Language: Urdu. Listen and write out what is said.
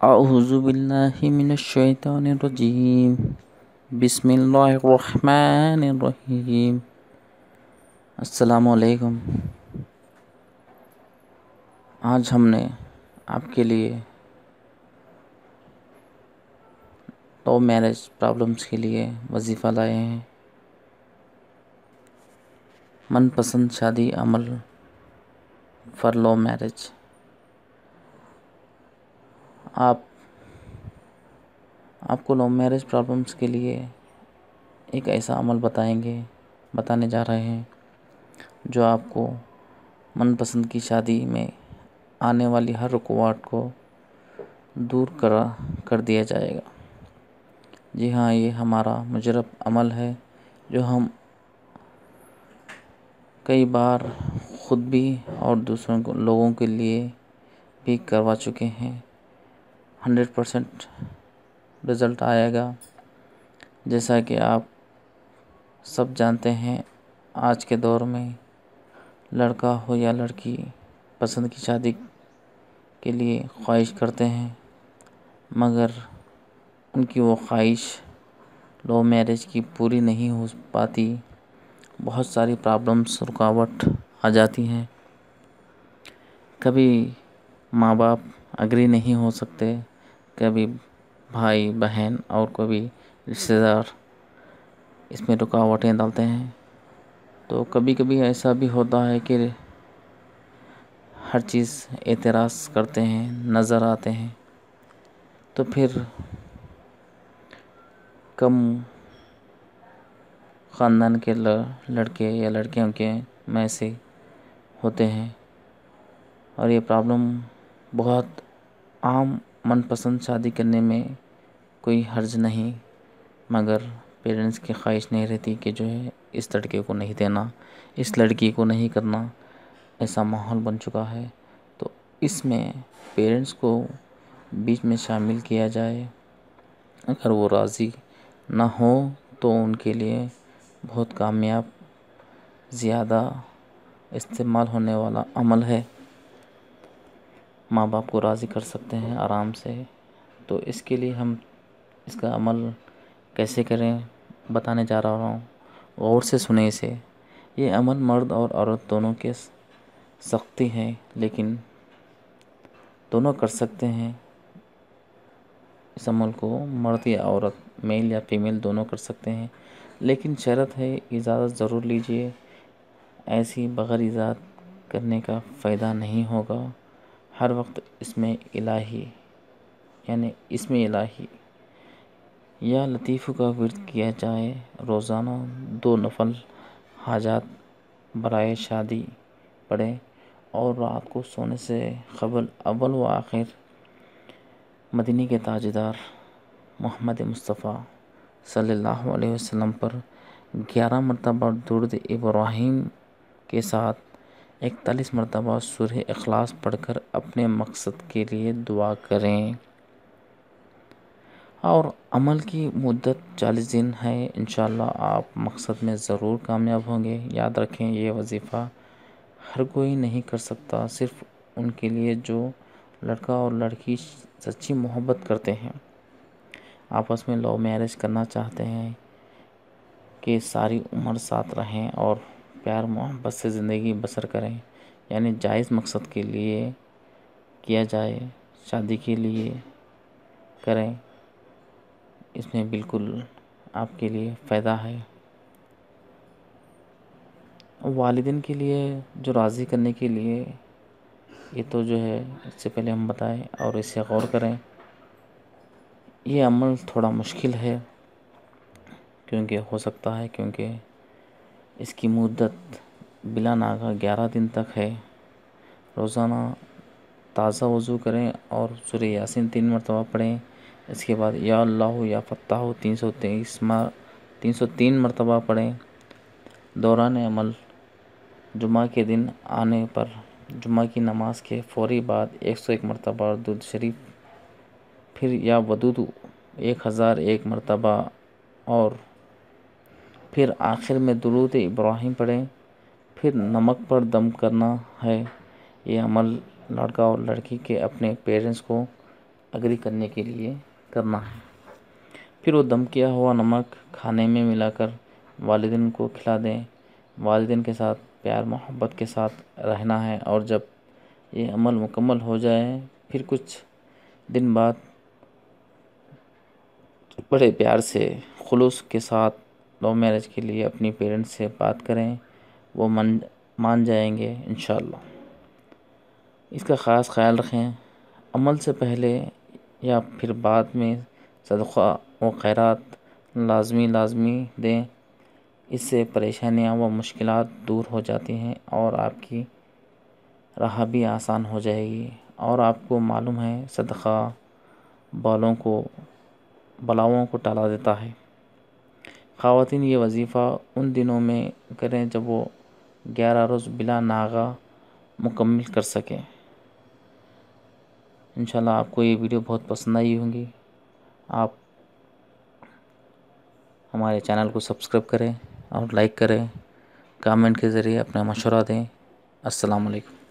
أعوذ بالله من الشيطان الرجيم بسم اللہ الرحمن الرحیم. السلام علیکم. آج ہم نے آپ کے لیے لو میرج پرابلمس کے لیے وظیفہ لائے ہیں. من پسند شادی عمل فار لو میرج. آپ کو لو میرج پرابلمس کے لیے ایک ایسا عمل بتانے جا رہے ہیں جو آپ کو من پسند کی شادی میں آنے والی ہر رکاوٹ کو دور کر دیا جائے گا. جی ہاں، یہ ہمارا مجرب عمل ہے جو ہم کئی بار خود بھی اور دوسروں لوگوں کے لیے بھی کروا چکے ہیں. 100% رزلٹ آئے گا. جیسا کہ آپ سب جانتے ہیں، آج کے دور میں لڑکا ہو یا لڑکی پسند کی شادی کے لیے خواہش کرتے ہیں، مگر ان کی وہ خواہش لو میرج کی پوری نہیں ہو پاتی. بہت ساری پرابلمس، رکاوٹ آ جاتی ہیں. کبھی ماں باپ اگری نہیں ہو سکتے، کبھی بھائی بہن اور کبھی رشتہ دار اس میں رکاوٹیں ڈالتے ہیں. تو کبھی کبھی ایسا بھی ہوتا ہے کہ ہر چیز اعتراض کرتے ہیں، نظر آتے ہیں. تو پھر کم خاندان کے لڑکے یا لڑکیوں کے میں سے ہوتے ہیں، اور یہ پرابلم بہت عام. من پسند شادی کرنے میں کوئی حرج نہیں، مگر پیرنٹس کی خواہش نہیں رہتی کہ جو ہے اس لڑکے کو نہیں دینا، اس لڑکی کو نہیں کرنا. ایسا ماحول بن چکا ہے. تو اس میں پیرنٹس کو بیچ میں شامل کیا جائے. اگر وہ راضی نہ ہو تو ان کے لیے بہت کامیاب، زیادہ استعمال ہونے والا عمل ہے. ماں باپ کو راضی کر سکتے ہیں آرام سے. تو اس کے لیے ہم اس کا عمل کیسے کریں بتانے جا رہا ہوں. غور سے سنیں اسے. یہ عمل مرد اور عورت دونوں کے سختی ہے، لیکن دونوں کر سکتے ہیں. اس عمل کو مرد یا عورت، میل یا فیمیل دونوں کر سکتے ہیں، لیکن شرط ہے اجازت ضرور لیجیے. ایسی بغیر اجازت کرنے کا فائدہ نہیں ہوگا. ہر وقت اسم الہی یا لطیف کا ورد کیا جائے. روزانہ 2 نفل حاجات برائے شادی پڑھیں، اور رات کو سونے سے قبل اول و آخر مدینے کے تاجدار محمد مصطفیٰ صلی اللہ علیہ وسلم پر 11 مرتبہ درود ابراہیم کے ساتھ 41 مرتبہ سورہ اخلاص پڑھ کر اپنے مقصد کے لیے دعا کریں. اور عمل کی مدت 40 دن ہے. انشاءاللہ آپ مقصد میں ضرور کامیاب ہوں گے. یاد رکھیں، یہ وظیفہ ہر کوئی نہیں کر سکتا، صرف ان کے لیے جو لڑکا اور لڑکی سچی محبت کرتے ہیں، آپس میں لو میرج کرنا چاہتے ہیں کہ ساری عمر ساتھ رہیں اور پیار محبت سے زندگی بسر کریں. یعنی جائز مقصد کے لیے کیا جائے، شادی کے لیے کریں. اس میں بالکل آپ کے لیے فائدہ ہے. والدین کے لیے جو راضی کرنے کے لیے، یہ تو جو ہے اس سے پہلے ہم بتائیں اور اس سے غور کریں. یہ عمل تھوڑا مشکل ہے، کیونکہ اس کی مدت بلا ناغہ 11 دن تک ہے. روزانہ تازہ وضو کریں اور سورہ یاسین 3 مرتبہ پڑھیں. اس کے بعد یا اللہ یا فتاح 303 مرتبہ پڑھیں. دوران عمل جمعہ کے دن آنے پر جمعہ کی نماز کے فوری بعد 101 مرتبہ درود شریف، پھر یا ودود 1001 مرتبہ، اور پھر آخر میں درود ابراہیم پڑھیں. پھر نمک پر دم کرنا ہے. یہ عمل لڑکا اور لڑکی کے اپنے پیرنٹس کو اگری کرنے کے لیے کرنا ہے۔ پھر وہ دم کیا ہوا نمک کھانے میں ملا کر والدین کو کھلا دیں۔ والدین کے ساتھ پیار محبت کے ساتھ رہنا ہے، اور جب یہ عمل مکمل ہو جائے پھر کچھ دن بعد بڑے پیار سے خلوص کے ساتھ لو میرج کے لیے اپنی پیرنٹس سے بات کریں، وہ مان جائیں گے انشاءاللہ۔ اس کا خاص خیال رکھیں۔ عمل سے پہلے یا پھر بعد میں صدقہ و خیرات لازمی دیں۔ اس سے پریشانیاں و مشکلات دور ہو جاتی ہیں اور آپ کی راہ بھی آسان ہو جائے گی۔ اور آپ کو معلوم ہے صدقہ بلاؤں کو ٹالا دیتا ہے۔ خواتین یہ وظیفہ ان دنوں میں کریں جب وہ 11 روز بلا ناغہ مکمل کر سکیں۔ انشاءاللہ آپ کو یہ ویڈیو بہت پسند آئی ہوں گی۔ آپ ہمارے چینل کو سبسکرائب کریں اور لائک کریں، کامنٹ کے ذریعے اپنا مشورہ دیں۔ السلام علیکم۔